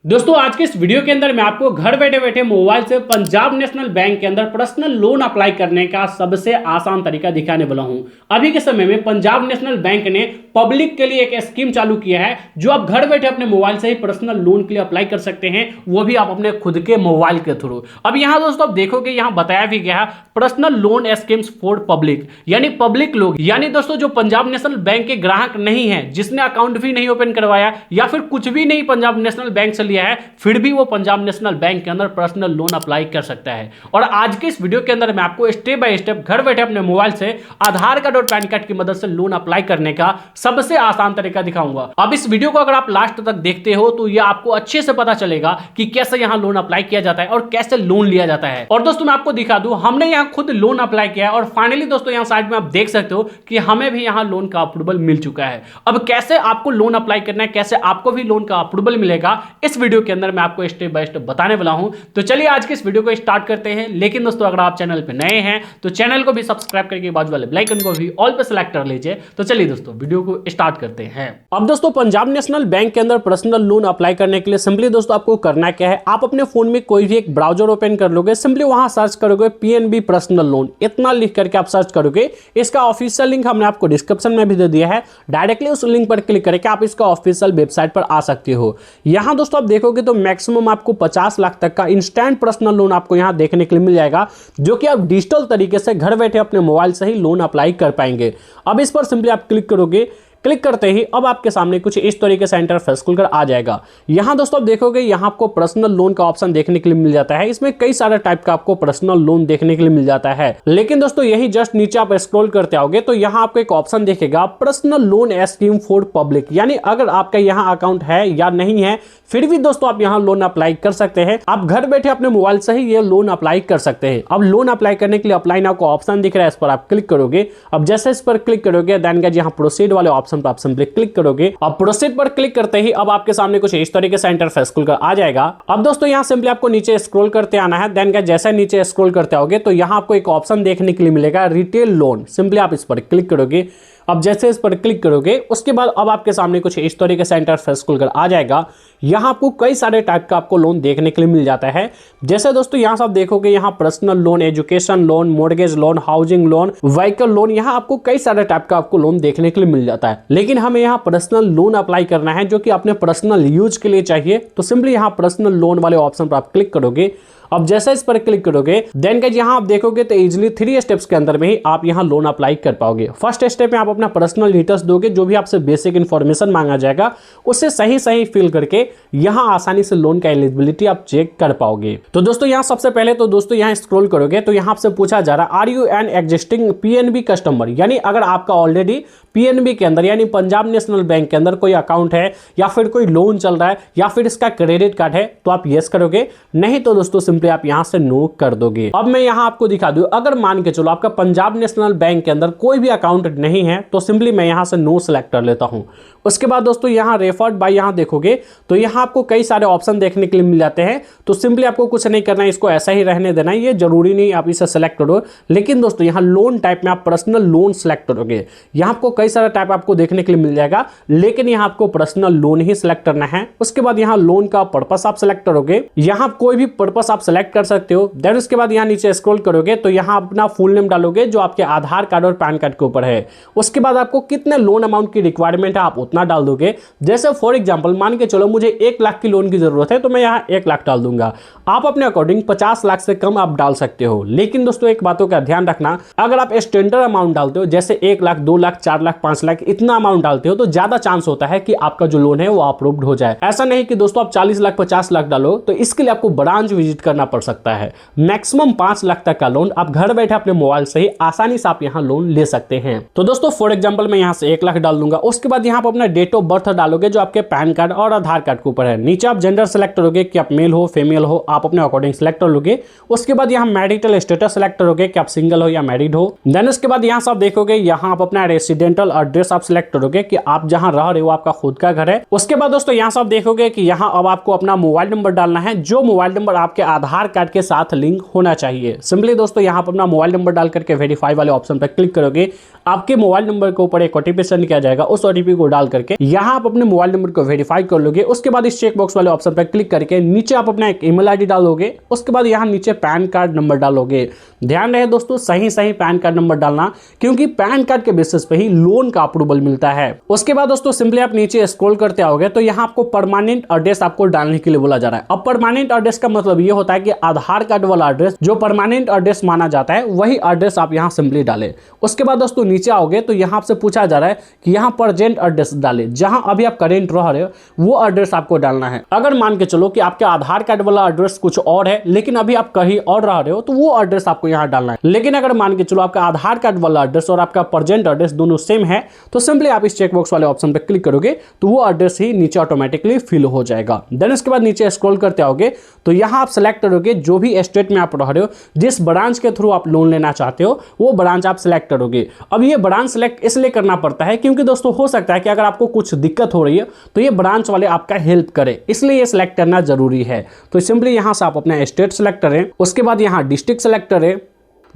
दोस्तों आज के इस वीडियो के अंदर मैं आपको घर बैठे बैठे मोबाइल से पंजाब नेशनल बैंक के अंदर पर्सनल लोन अप्लाई करने का सबसे आसान तरीका दिखाने वाला हूं। अभी के समय में पंजाब नेशनल बैंक ने पब्लिक के लिए एक स्कीम चालू किया है जो आप घर बैठे अपने मोबाइल से ही पर्सनल लोन के लिए अप्लाई कर सकते हैं, वो भी आप अपने खुद के मोबाइल के थ्रू। अब यहाँ दोस्तों आप देखोगे यहाँ बताया भी गया है personal loan schemes for public, यानी पब्लिक लोग, यानी दोस्तों जो पंजाब नेशनल बैंक के ग्राहक नहीं है, जिसने अकाउंट भी नहीं ओपन करवाया या फिर कुछ भी नहीं पंजाब नेशनल बैंक से लिया है, फिर भी वो पंजाब नेशनल बैंक के अंदर पर्सनल लोन अप्लाई कर सकता है। और आज के इस वीडियो के अंदर मैं आपको स्टेप बाय स्टेप घर बैठे अपने मोबाइल से आधार कार्ड और पैन कार्ड की मदद से लोन अप्लाई करने का सबसे आसान तरीका दिखाऊंगा। अब इस वीडियो को अगर आप लास्ट तक देखते हो तो यह आपको अच्छे से पता चलेगा कि कैसे यहां लोन अप्लाई किया जाता है और कैसे लोन लिया जाता है। और दोस्तों मैं आपको दिखा दूं, हमने यहां खुद लोन अप्लाई किया है और फाइनली दोस्तों यहां साइड में आप देख सकते हो कि हमें भी यहां लोन का अप्रूवल मिल चुका है। अब कैसे आपको लोन अप्लाई करना है, कैसे आपको भी लोन का अप्रूवल मिलेगा, इस वीडियो के अंदर मैं आपको स्टेप बाय स्टेप बताने वाला हूं। तो चलिए आज के इस वीडियो को स्टार्ट करते हैं। लेकिन दोस्तों अगर आप चैनल पे नए हैं तो चैनल को भी सब्सक्राइब करके बाजू वाले बेल आइकन को भी ऑल पे सेलेक्ट कर लीजिए। तो चलिए दोस्तों वीडियो को स्टार्ट करते हैं। अब दोस्तों पंजाब नेशनल बैंक के अंदर पर्सनल लोन अप्लाई करने के लिए सिंपली दोस्तों आपको करना क्या है, आप अपने फोन में कोई भी एक ब्राउजर ओपन कर लोगे, सिंपली वहां सर्च करोगे पीएनबी पर्सनल लोन, इतना लिख करके आप सर्च करोगे। इसका ऑफिशियल लिंक हमने आपको डिस्क्रिप्शन में भी दे दिया है, डायरेक्टली उस लिंक पर क्लिक करके आप इसका ऑफिशियल वेबसाइट पर आ सकते हो। यहां दोस्तों आप देखोगे तो मैक्सिमम आपको 50 लाख तक का इंस्टेंट पर्सनल लोन आपको यहां देखने के लिए मिल जाएगा, जो कि आप डिजिटल तरीके से घर बैठे अपने मोबाइल से ही लोन अप्लाई कर पाएंगे। अब इस पर सिंपली आप क्लिक करोगे, क्लिक करते ही अब आपके सामने कुछ इस तरीके से इंटरफेस खुलकर आ जाएगा। यहां दोस्तों आप देखोगे यहां आपको पर्सनल लोन का ऑप्शन देखने के लिए मिल जाता है। इसमें कई सारे टाइप का आपको पर्सनल लोन देखने के लिए मिल जाता है, लेकिन दोस्तों यही जस्ट नीचे आप स्क्रॉल करते आओगे तो यहां आपको एक ऑप्शन दिखेगा personal loan scheme for public, यानी अगर आपका यहां अकाउंट है या नहीं है फिर भी दोस्तों आप यहां लोन अप्लाई कर सकते हैं। आप घर बैठे अपने मोबाइल से ही ये लोन अप्लाई कर सकते हैं। अब लोन अप्लाई करने के लिए अप्लाई नाउ का ऑप्शन दिख रहा है, इस पर आप क्लिक करोगे। अब जैसे इस पर क्लिक करोगे देन गाइस यहां प्रोसीड वाले ऑप्शन पर आप सिंपली क्लिक करोगे। अब प्रोसीड पर क्लिक करते ही अब आपके सामने कुछ इस तरीके से इंटरफेस खुलकर आ जाएगा। अब दोस्तों यहां सिंपली आपको नीचे स्क्रॉल करते आना है, देन गाइस जैसे नीचे स्क्रॉल करते आओगे तो यहां आपको एक ऑप्शन देखने के लिए मिलेगा रिटेल लोन, सिंपली आप इस पर क्लिक करोगे। अब जैसे इस पर क्लिक करोगे उसके बाद अब आपके सामने कुछ इस तरीके से इंटरफेस खुलकर आ जाएगा। यहां आपको कई सारे टाइप का आपको लोन देखने के लिए मिल जाता है। जैसे दोस्तों यहां से आप देखोगे यहां personal loan, education loan, mortgage loan, housing loan, vehicle loan, यहां आपको कई सारे टाइप का आपको लोन देखने के लिए मिल जाता है। लेकिन हमें यहां पर्सनल लोन अप्लाई करना है जो कि अपने पर्सनल यूज के लिए चाहिए, तो सिंपली यहां पर्सनल लोन वाले ऑप्शन पर आप क्लिक करोगे। अब जैसे इस पर क्लिक करोगे देन गाइस यहां आप देखोगे तो इजीली 3 स्टेप्स के अंदर में ही आप यहां लोन अप्लाई कर पाओगे। फर्स्ट स्टेप में आप अपना पर्सनल डिटेल्स दोगे, जो भी आपसे बेसिक इंफॉर्मेशन मांगा जाएगा उससे सही सही फिल करके यहां आसानी से लोन का एलिजिबिलिटी आप चेक कर पाओगे। तो दोस्तों यहां सबसे पहले तो दोस्तों यहां स्क्रॉल करोगे तो यहां आपसे पूछा जा रहा है are you an existing PNB customer, यानी अगर आपका ऑलरेडी पीएनबी के अंदर यानी पंजाब नेशनल बैंक के अंदर कोई अकाउंट है या फिर कोई लोन चल रहा है या फिर इसका क्रेडिट कार्ड है तो आप यस करोगे, नहीं तो दोस्तों सिंपली आप यहां से नो कर दोगे। अब मैं यहां आपको दिखा दूं, अगर मान के चलो आपका पंजाब नेशनल बैंक के अंदर कोई भी अकाउंट नहीं है तो सिंपली मैं यहां से नो सेलेक्ट कर लेता हूं। उसके बाद दोस्तों यहां रेफर्ड बाय यहां देखोगे तो यहां आपको कई सारे ऑप्शन देखने के लिए मिल जाते हैं, तो सिंपली आपको कुछ नहीं करना है, इसको ऐसा ही रहने देना है, ये जरूरी नहीं आप इसे सेलेक्ट करो। लेकिन दोस्तों यहां लोन टाइप में आप पर्सनल लोन सेलेक्ट करोगे, यहां आपको कई सारा टाइप आपको देखने के लिए मिल जाएगा, लेकिन यहां आपको पर्सनल लोन ही सिलेक्ट करना है। उसके बाद यहां लोन का पर्पस आप सिलेक्ट करोगे, यहां कोई भी पर्पस आप सिलेक्ट कर सकते हो। देन उसके बाद यहां नीचे स्क्रॉल करोगे तो यहां अपना फुल नेम डालोगे जो आपके आधार कार्ड और पैन कार्ड के ऊपर है। उसके बाद आपको कितने लोन अमाउंट की रिक्वायरमेंट है आप उतना डाल दोगे। जैसे फॉर एग्जांपल मान के चलो मुझे 1 लाख की लोन की जरूरत है तो मैं यहां 1 लाख डाल दूंगा। आप अपने अकॉर्डिंग 50 लाख से कम आप डाल सकते हो, लेकिन दोस्तों एक बातों का ध्यान रखना, अगर आप स्टैंडर्ड अमाउंट डालते हो जैसे 1 लाख, 2 लाख, 4 लाख, 5 लाख इतना अमाउंट डालते हो तो ज्यादा चांस होता है कि आपका जो लोन है वो अप्रूव्ड हो जाए। ऐसा नहीं कि दोस्तों आप 40 लाख 50 लाख डालो, तो इसके लिए आपको ब्रांच विजिट करना पड़ सकता है। मैक्सिमम 5 लाख तक का लोन आप घर बैठे अपने मोबाइल से ही आसानी से आप यहां लोन ले सकते हैं। तो दोस्तों फॉर एग्जांपल मैं यहां से 1 लाख डाल दूंगा। उसके बाद यहां पर अपना डेट ऑफ बर्थ डालोगे जो आपके पैन कार्ड और आधार कार्ड के ऊपर है। नीचे आप जेंडर सेलेक्ट करोगे कि आप मेल हो फीमेल हो, आप अपने अकॉर्डिंग सेलेक्ट कर लोगे। उसके बाद यहां मैरिटल स्टेटस सेलेक्ट करोगे कि आप सिंगल हो या मैरिड हो। देन उसके बाद यहां से आप देखोगे यहां आप अपना रेसिडेंटल एड्रेस आप सिलेक्ट करोगे कि आप जहां रह रहे हो आपका खुद का घर है। उसके बाद दोस्तों यहां से आप देखोगे कि यहां अब आपको अपना मोबाइल नंबर डालना है, जो मोबाइल नंबर आपके आधार कार्ड के साथ लिंक होना चाहिए। सिंपली दोस्तों यहां पर अपना मोबाइल नंबर डाल करके वेरीफाई वाले ऑप्शन पर क्लिक करोगे, आपके मोबाइल नंबर के ऊपर एक ओटीपी सेंड किया जाएगा, उस ओटीपी को डाल करके यहाँ आप अपने मोबाइल नंबर को वेरीफाई कर लोगे। उसके बाद इस चेक बॉक्स वाले ऑप्शन पर क्लिक करके नीचे आप अपना एक ईमेल आईडी डालोगे। उसके बाद यहाँ नीचे पैन कार्ड नंबर डालोगे। ध्यान रहे दोस्तों, सही पैन कार्ड नंबर डालना, क्योंकि पैन कार्ड के बेसिस पे ही लोन का अप्रूवल मिलता है। उसके बाद दोस्तों सिंपली आप नीचे स्क्रॉल करते आओगे तो यहाँ आपको परमानेंट एड्रेस आपको डालने के लिए बोला जा रहा है। अब परमानेंट एड्रेस का मतलब ये होता है कि आधार कार्ड वाला एड्रेस जो परमानेंट एड्रेस माना जाता है वही एड्रेस आप यहाँ सिंपली डालें। उसके बाद दोस्तों नीचे आओगे तो यहाँ आपसे पूछा जा रहा है कि यहाँ प्रेजेंट एड्रेस डाले, जहां अभी आप करेंट रह रहे हो वो एड्रेस आपको डालना है। अगर मान के चलो कि आपके आधार कार्ड वाला एड्रेस कुछ और है लेकिन अभी आप कहीं और रह रहे हो तो वो एड्रेस आपको यहाँ डालना है। लेकिन अगर मान के चलो आपका आधार कार्ड वाला एड्रेस और आपका प्रेजेंट एड्रेस दोनों सेम है तो सिंपली आप इस चेकबॉक्स वाले ऑप्शन पर क्लिक करोगे तो वो एड्रेस ही नीचे ऑटोमेटिकली फिल हो जाएगा। देन उसके बाद नीचे स्क्रॉल करते आओगे तो यहाँ आप सेलेक्ट करोगे जो भी स्टेट में आप रह रहे हो, जिस ब्रांच के थ्रू आप लोन लेना चाहते हो वो ब्रांच आप सिलेक्ट करोगे। अब ये ब्रांच सिलेक्ट इसलिए करना पड़ता है क्योंकि दोस्तों हो सकता है कि अगर आपको कुछ दिक्कत हो रही है तो ये ब्रांच वाले आपका हेल्प करें, इसलिए ये सिलेक्ट करना जरूरी है। तो सिंपली यहां से आप अपना स्टेट सेलेक्ट करें। उसके बाद यहां डिस्ट्रिक्ट सेलेक्ट करें।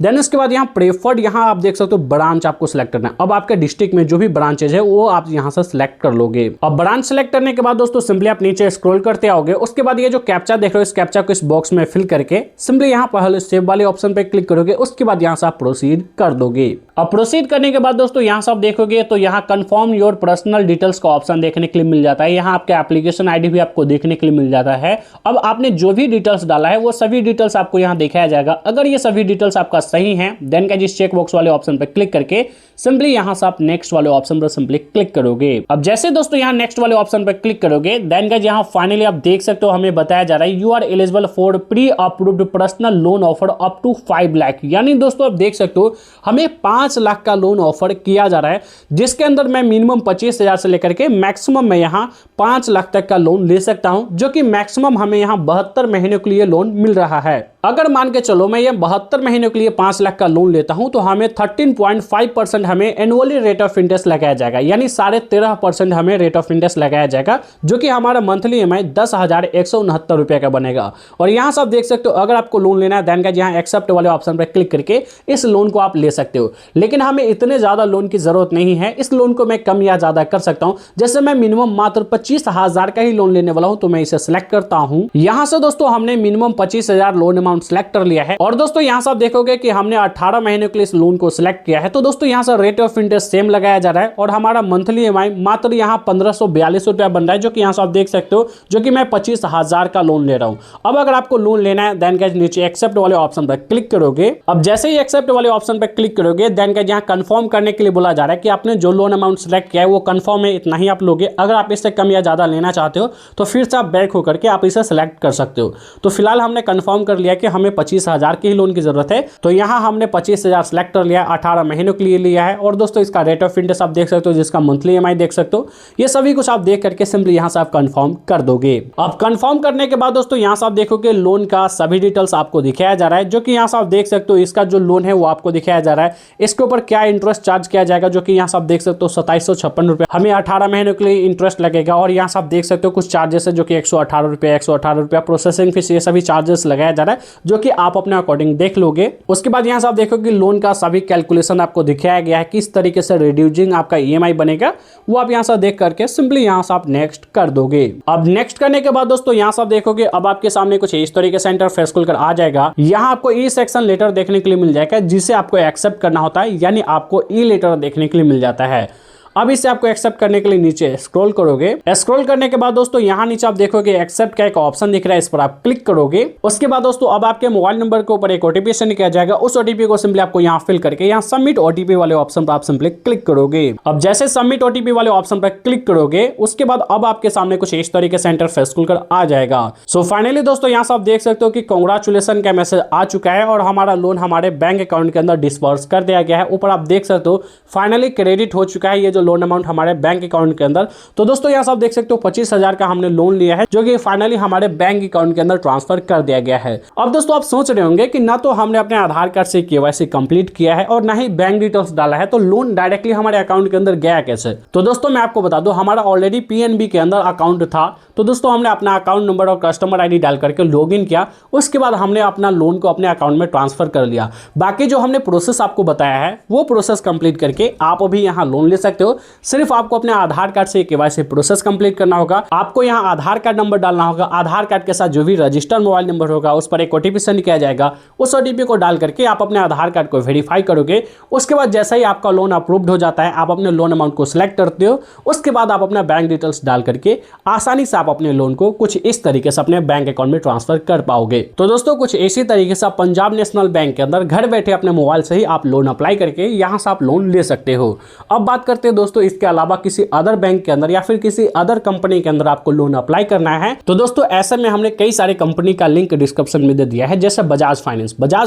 देन उसके बाद यहाँ प्रेफर्ड, यहाँ आप देख सकते हो ब्रांच आपको सिलेक्ट करना है। अब आपके डिस्ट्रिक्ट में जो भी ब्रांचेज है वो आप यहाँ से सिलेक्ट कर लोगे। अब ब्रांच सिलेक्ट करने के बाद दोस्तों सिंपली आप नीचे स्क्रॉल करते आओगे। उसके बाद ये जो कैप्चा देख रहे हो इस कैप्चा को इस बॉक्स में फिल करके सिंपली यहाँ पहले सेव वाले ऑप्शन पे क्लिक करोगे। उसके बाद यहाँ से आप प्रोसीड कर दोगे। अब प्रोसीड करने के बाद दोस्तों यहाँ से आप देखोगे तो यहाँ कंफर्म योर पर्सनल डिटेल्स का ऑप्शन देखने के लिए मिल जाता है। यहाँ आपका एप्लीकेशन आईडी भी आपको देखने के लिए मिल जाता है। अब आपने जो भी डिटेल्स डाला है वो सभी डिटेल्स आपको यहाँ दिखाया जाएगा। अगर ये सभी डिटेल्स आपका सही है देन का जिस चेक बॉक्स वाले ऑप्शन पर क्लिक करके सिंपली यहां से आप नेक्स्ट वाले ऑप्शन पर सिंपली क्लिक करोगे। अब जैसे दोस्तों यहां नेक्स्ट वाले ऑप्शन पर क्लिक करोगे देन का यहां फाइनली आप देख सकते हो हमें बताया जा रहा है you are eligible for pre approved personal loan offer up to 5 lakh. यानी दोस्तों आप देख सकते हो हमें 5 लाख का लोन ऑफर किया जा रहा है, जिसके अंदर मैं मिनिमम 25,000 से लेकर के मैक्सिमम मैं यहां 5 लाख तक का लोन ले सकता हूं, जो कि मैक्सिमम हमें यहां 72 महीनों के लिए लोन मिल रहा है। अगर मान के चलो मैं ये 72 महीनों के लिए 5 लाख का लोन लेता हूं तो हमें 13.5% हमें एनुअली रेट ऑफ इंटरेस्ट लगाया जाएगा, यानी 13.5% हमें रेट ऑफ इंटरेस्ट लगाया जाएगा, जो कि हमारा मंथली EMI 10,169 रुपये का बनेगा। और यहां से आप देख सकते हो अगर आपको लोन लेना है देन का यहाँ एक्सेप्ट वाले ऑप्शन पर क्लिक करके इस लोन को आप ले सकते हो। लेकिन हमें इतने ज्यादा लोन की जरूरत नहीं है, इस लोन को मैं कम या ज्यादा कर सकता हूं। जैसे मैं मिनिमम मात्र 25,000 का ही लोन लेने वाला हूं तो मैं इसे सिलेक्ट करता हूं। यहां से दोस्तों हमने मिनिमम 25,000 लोन अमाउंट सिलेक्ट कर लिया है। और दोस्तों यहां से आप देखोगे कि हमने 18 महीने के लिए इस लोन को सिलेक्ट किया है। तो दोस्तों यहां से रेट ऑफ इंटरेस्ट सेम लगाया जा रहा है और हमारा मंथली EMI मात्र यहां 1542 रुपया बन रहा है, जो कि यहां से आप देख सकते हो, जो कि मैं 25,000 का लोन ले रहा हूं। अब अगर आपको लोन लेना है देन का नीचे एक्सेप्ट वाले ऑप्शन पर क्लिक करोगे। अब जैसे ही एक्सेप्ट वाले ऑप्शन पर क्लिक करोगे देन का यहां कंफर्म करने के लिए बोला जा रहा है कि आपने जो लोन अमाउंट सिलेक्ट किया है वो कंफर्म है, इतना ही आप लोगे। अगर आप इससे कम या ज्यादा लेना चाहते हो तो फिर से आप बैक होकर के आप इसे सिलेक्ट कर सकते हो। तो फिलहाल हमने कंफर्म कर लिया कि हमें 25,000 की ही लोन की जरूरत है, तो यहां हमने 25,000 सिलेक्ट कर लिया, 18 महीनों के लिए लिया है। और दोस्तों इसका रेट ऑफ इंटरेस्ट आप देख सकते हो, जिसका मंथली EMI देख सकते हो। ये सभी कुछ आप देख करके सिंपली यहां से आप कंफर्म कर दोगे। अब कंफर्म करने के बाद दोस्तों यहां से आप देखोगे लोन का सभी डिटेल्स आपको दिखाया जा रहा है, जो कि यहां से आप देख सकते हो इसका जो लोन है वो आपको दिखाया जा रहा है। इसके ऊपर क्या इंटरेस्ट चार्ज किया जाएगा, जो कि यहां से आप देख सकते हो 2756 रुपये हमें 18 महीनों के लिए इंटरेस्ट लगेगा। और यहां से आप देख सकते हो कुछ चार्जेस है जो कि 118 रुपये प्रोसेसिंग फीस, ये सभी चार्जेस लगाया जा रहा है, जो कि आप अपने अकॉर्डिंग देख लोगे। उसके बाद यहां से आप देखोगे लोन का सभी कैलकुलेशन आपको दिखाया गया है, किस तरीके से रिड्यूसिंग आपका EMI बनेगा वो आप यहां से देख करके सिंपली यहां से आप नेक्स्ट कर दोगे। अब नेक्स्ट करने के बाद दोस्तों यहां से आप देखोगे अब आपके सामने कुछ इस तरीके से इंटरफेस खुलकर आ जाएगा। यहां आपको ई सेक्शन लेटर देखने के लिए मिल जाएगा, जिसे आपको एक्सेप्ट करना होता है, यानी आपको ई लेटर देखने के लिए मिल जाता है। अब इसे आपको एक्सेप्ट करने के लिए नीचे स्क्रॉल करोगे। स्क्रॉल करने के बाद दोस्तों यहाँ नीचे आप देखोगे एक्सेप्ट का एक ऑप्शन दिख रहा है, इस पर आप क्लिक करोगे। उसके बाद दोस्तों अब आपके मोबाइल नंबर के ऊपर एक OTP सेंड किया जाएगा। उस OTP को सिंपली आपको यहाँ फिल करके यहाँ सबमिट OTP वाले ऑप्शन पर आप सिंपली क्लिक करोगे। अब जैसे सबमिट OTP वाले ऑप्शन पर क्लिक करोगे उसके बाद अब आपके सामने कुछ इस तरीके से इंटरफेस खुलकर आ जाएगा। सो फाइनली दोस्तों यहाँ से आप देख सकते हो कि कांग्रेचुलेशन का मैसेज आ चुका है और हमारा लोन हमारे बैंक अकाउंट के अंदर डिस्बर्स कर दिया गया है। ऊपर आप देख सकते हो फाइनली क्रेडिट हो चुका है ये जो लोन अमाउंट हमारे बैंक अकाउंट के अंदर। तो दोस्तों यहाँ से आप देख सकते हो 25,000 का हमने लोन लिया है, जो कि फाइनली हमारे बैंक अकाउंट के अंदर ट्रांसफर कर दिया गया है। अब दोस्तों आप सोच रहे होंगे कि ना तो हमने अपने आधार कार्ड से KYC कंप्लीट किया है और ना ही बैंक डिटेल्स डाला है, तो लोन डायरेक्टली हमारे अकाउंट के अंदर गया कैसे? तो दोस्तों मैं आपको बता दूं, हमारा ऑलरेडी PNB के अंदर अकाउंट था, तो दोस्तों हमने अपना अकाउंट नंबर और कस्टमर आईडी डाल करके लॉगिन किया, उसके बाद हमने अपना लोन को अपने अकाउंट में ट्रांसफर कर लिया। बाकी जो हमने प्रोसेस आपको बताया है वो प्रोसेस कंप्लीट करके आप अभी यहाँ लोन ले सकते हो। सिर्फ आपको अपने आधार कार्ड से केवाईसी प्रोसेस कंप्लीट करना होगा। आपको यहाँ आधार कार्ड नंबर डालना होगा, आधार कार्ड के साथ जो भी रजिस्टर्ड मोबाइल नंबर होगा उस पर एक ओटीपी सेंड किया जाएगा। उस ओटीपी को डाल करके आप अपने आधार कार्ड को वेरीफाई करोगे। उसके बाद जैसा ही आपका लोन अप्रूव्ड हो जाता है, आप अपने लोन अमाउंट को सिलेक्ट करते हो। उसके बाद आप अपना बैंक डिटेल्स डाल करके आसानी से आप अपने लोन को कुछ इस तरीके से अपने बैंक अकाउंट में ट्रांसफर कर पाओगे। तो दोस्तों कुछ इसी तरीके से आप पंजाब नेशनल बैंक के अंदर घर बैठे अपने मोबाइल से ही आप लोन अप्लाई करके यहां से आप लोन ले सकते हो। अब बात करते हैं दोस्तों इसके अलावा किसी अदर बैंक के अंदर या फिर किसी अदर कंपनी के अंदर आपको लोन अप्लाई करना है तो दोस्तों ऐसे में हमने कई सारे कंपनी का लिंक डिस्क्रिप्शन में दे दिया है। जैसे बजाज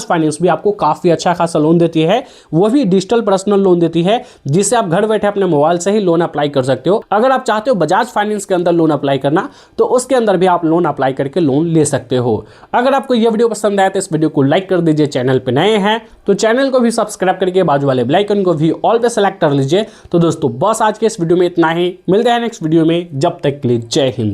फाइनेंस भी आपको काफी अच्छा खासा लोन देती है, वो भी डिजिटल पर्सनल लोन देती है जिसे आप घर बैठे अपने मोबाइल से ही लोन अप्लाई कर सकते हो। अगर आप चाहते हो बजाज फाइनेंस के अंदर लोन अप्लाई करना तो उसके अंदर भी आप लोन अप्लाई करके लोन ले सकते हो। अगर आपको यह वीडियो पसंद आया तो इस वीडियो को लाइक कर दीजिए। चैनल पे नए हैं तो चैनल को भी सब्सक्राइब करके बाजू वाले बेल आइकन को भी ऑल पे सेलेक्ट कर लीजिए। तो दोस्तों बस आज के इस वीडियो में इतना ही, मिलते हैं नेक्स्ट वीडियो में, जब तक के लिए जय हिंद।